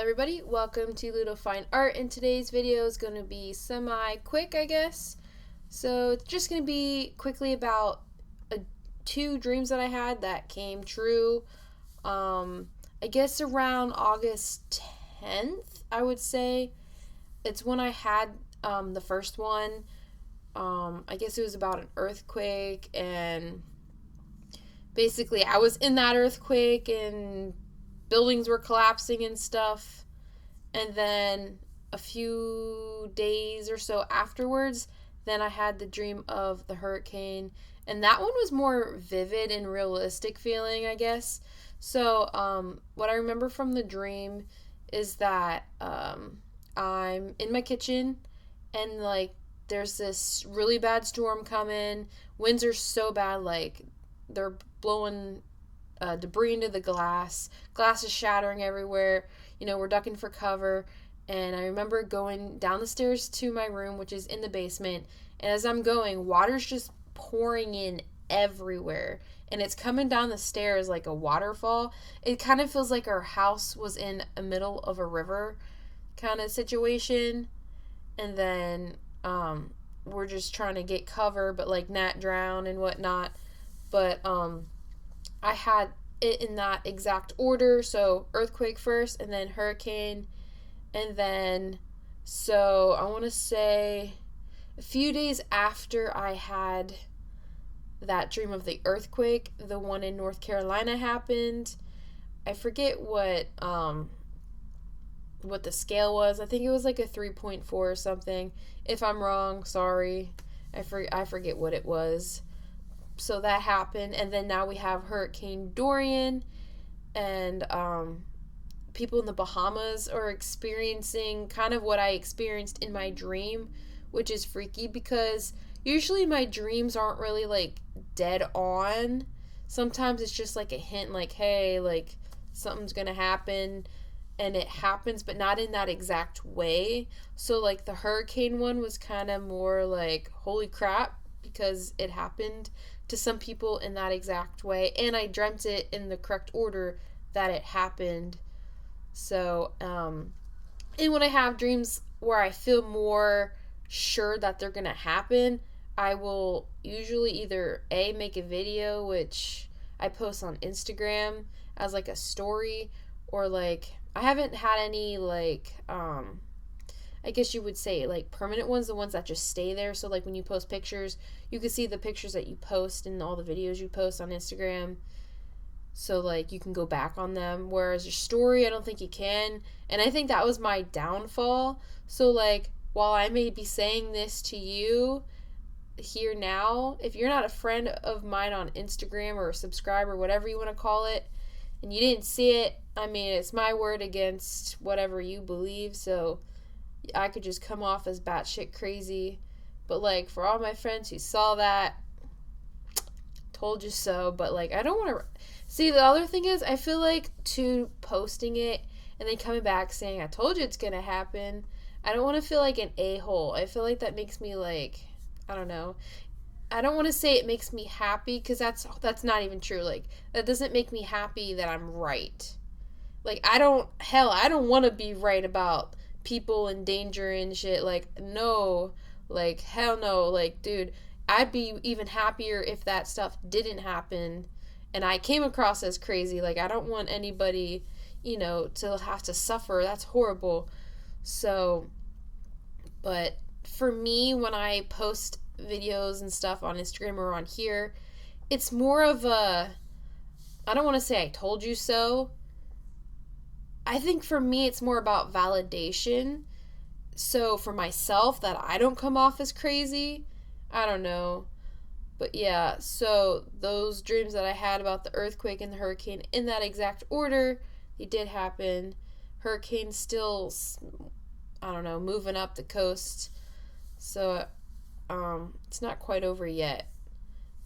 everybody, welcome to Ludo Fine Art, and today's video is going to be semi-quick, I guess. So it's just going to be quickly about two dreams that I had that came true. I guess around August 10th, I would say. It's when I had the first one. I guess it was about an earthquake, and basically I was in that earthquake, and buildings were collapsing and stuff. And then a few days or so afterwards, then I had the dream of the hurricane. And that one was more vivid and realistic feeling, I guess. So what I remember from the dream is that I'm in my kitchen, and like there's this really bad storm coming. Winds are so bad, like they're blowing debris into the glass. Glass is shattering everywhere. We're ducking for cover. And I remember going down the stairs to my room, which is in the basement. And as I'm going, water's just pouring in everywhere. And it's coming down the stairs like a waterfall. It kind of feels like our house was in the middle of a river kind of situation. And then we're just trying to get cover, but like not drown and whatnot. But I had it in that exact order. So earthquake first, and then hurricane. And then, so I want to say a few days after I had that dream of the earthquake, the one in North Carolina happened. I forget what the scale was. I think it was like a 3.4 or something. If I'm wrong, sorry. I forget what it was. So that happened, and then now we have Hurricane Dorian, and people in the Bahamas are experiencing kind of what I experienced in my dream, which is freaky because usually my dreams aren't really like dead on. Sometimes it's just like a hint, like, hey, like something's gonna happen, and it happens, but not in that exact way. So like the hurricane one was kind of more like, holy crap, because it happened to some people in that exact way, and I dreamt it in the correct order that it happened. So and when I have dreams where I feel more sure that they're gonna happen, I will usually either make a video, which I post on Instagram as like a story, or like I haven't had any like I guess you would say like permanent ones, the ones that just stay there. So like when you post pictures, you can see the pictures that you post and all the videos you post on Instagram. So like you can go back on them. Whereas your story, I don't think you can. And I think that was my downfall. So like while I may be saying this to you here now, if you're not a friend of mine on Instagram or a subscriber, whatever you want to call it, and you didn't see it, I mean, it's my word against whatever you believe. So I could just come off as batshit crazy. But like for all my friends who saw that, told you so. But like I don't want to see, the other thing is I feel like to posting it and then coming back saying I told you it's gonna happen, I don't want to feel like an a-hole. I feel like that makes me like, I don't know, I don't want to say it makes me happy, because that's not even true. Like that doesn't make me happy that I'm right. Like I don't want to be right about people in danger and shit. Like no, like hell no. Like dude, I'd be even happier if that stuff didn't happen and I came across as crazy. Like I don't want anybody to have to suffer. That's horrible. So, but for me, when I post videos and stuff on Instagram or on here, it's more of a, I don't want to say I told you so. I think for me, it's more about validation. So for myself, that I don't come off as crazy. I don't know. But yeah, so those dreams that I had about the earthquake and the hurricane in that exact order, they did happen. Hurricane's still, I don't know, moving up the coast. So it's not quite over yet.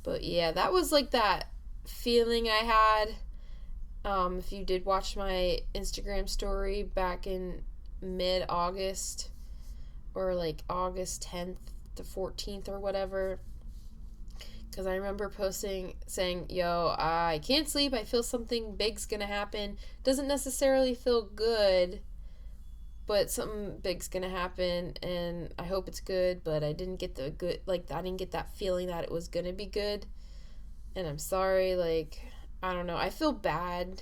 But yeah, that was like that feeling I had. If you did watch my Instagram story back in mid-August, or like August 10th to 14th or whatever, because I remember posting saying, yo, I can't sleep, I feel something big's gonna happen. Doesn't necessarily feel good, but something big's gonna happen, and I hope it's good, but I didn't get the good, like, I didn't get that feeling that it was gonna be good, and I'm sorry, like, I don't know, I feel bad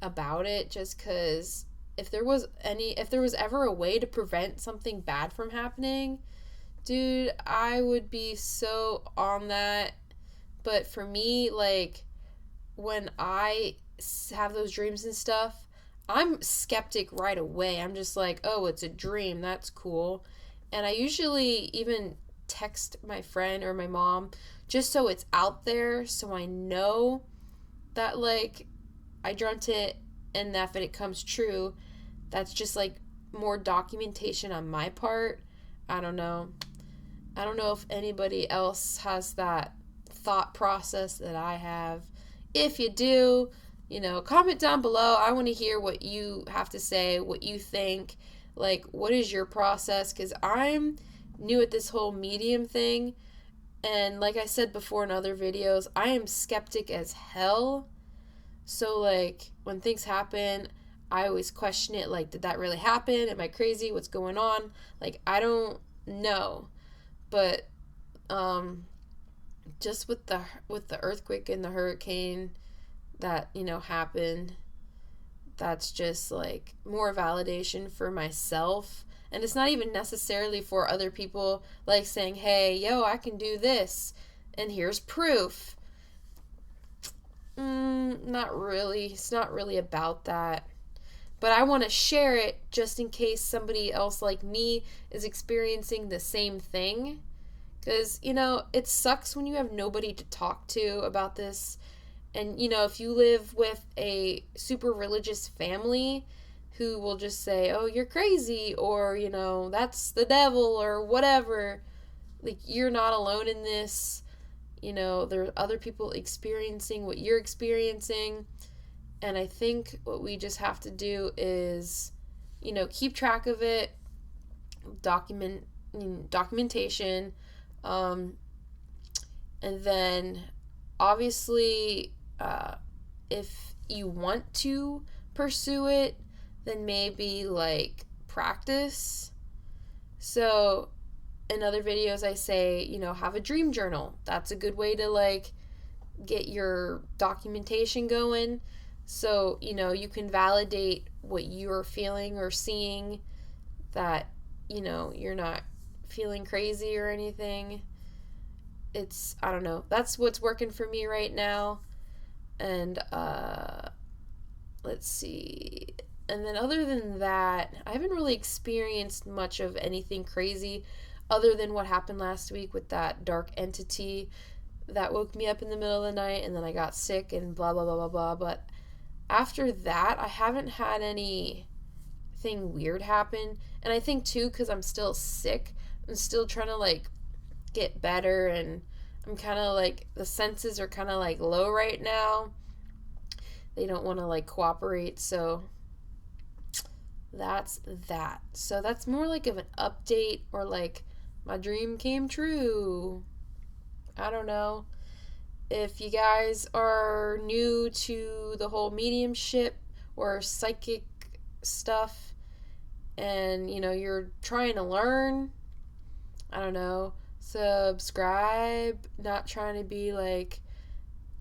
about it, just because if there was ever a way to prevent something bad from happening, dude, I would be so on that. But for me, like, when I have those dreams and stuff, I'm skeptic right away. I'm just like, oh, it's a dream. That's cool. And I usually even text my friend or my mom just so it's out there, so I know that, like, I dreamt it, and that if it comes true, that's just like more documentation on my part. I don't know. I don't know if anybody else has that thought process that I have. If you do, comment down below. I want to hear what you have to say, what you think. Like, what is your process? Because I'm new at this whole medium thing. And like I said before in other videos, I am skeptic as hell. So, like, when things happen, I always question it. Like, did that really happen? Am I crazy? What's going on? Like, I don't know. But just with the earthquake and the hurricane that happened, that's just like more validation for myself. And it's not even necessarily for other people, like saying, hey, yo, I can do this and here's proof. Not really. It's not really about that. But I want to share it just in case somebody else like me is experiencing the same thing. Because, it sucks when you have nobody to talk to about this. And, if you live with a super religious family who will just say, oh, you're crazy, or, that's the devil, or whatever. Like, you're not alone in this. There are other people experiencing what you're experiencing. And I think what we just have to do is, keep track of it, documentation, and then obviously, if you want to pursue it, then maybe like practice. So in other videos I say, have a dream journal. That's a good way to like get your documentation going. So, you can validate what you're feeling or seeing, that, you're not feeling crazy or anything. I don't know. That's what's working for me right now. And, let's see. And then other than that, I haven't really experienced much of anything crazy other than what happened last week with that dark entity that woke me up in the middle of the night, and then I got sick and blah, blah, blah, blah, blah. But after that, I haven't had anything weird happen. And I think, too, because I'm still sick, I'm still trying to, like, get better, and I'm kind of, like, the senses are kind of, like, low right now. They don't want to, like, cooperate, so that's that. So that's more like of an update, or, like, my dream came true. I don't know. If you guys are new to the whole mediumship or psychic stuff, and you're trying to learn, I don't know, subscribe. Not trying to be like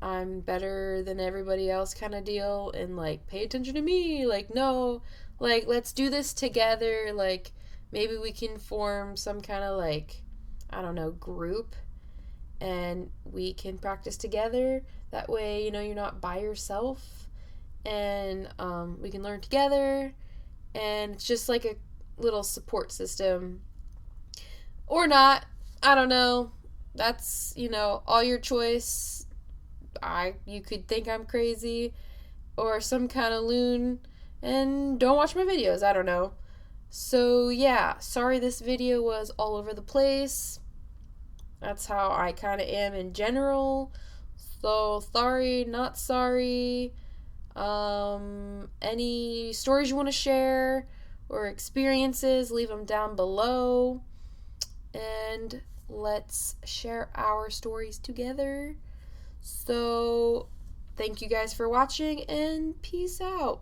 I'm better than everybody else kind of deal, and like pay attention to me. Like, no, like, let's do this together. Like, maybe we can form some kind of, like, I don't know, group, and we can practice together. That way, you're not by yourself, and we can learn together, and it's just like a little support system. Or not. I don't know. That's, all your choice. You could think I'm crazy or some kind of loon and don't watch my videos. I don't know. So, yeah. Sorry this video was all over the place. That's how I kind of am in general. So, sorry, not sorry. Any stories you want to share or experiences, leave them down below. And let's share our stories together. So, thank you guys for watching, and peace out.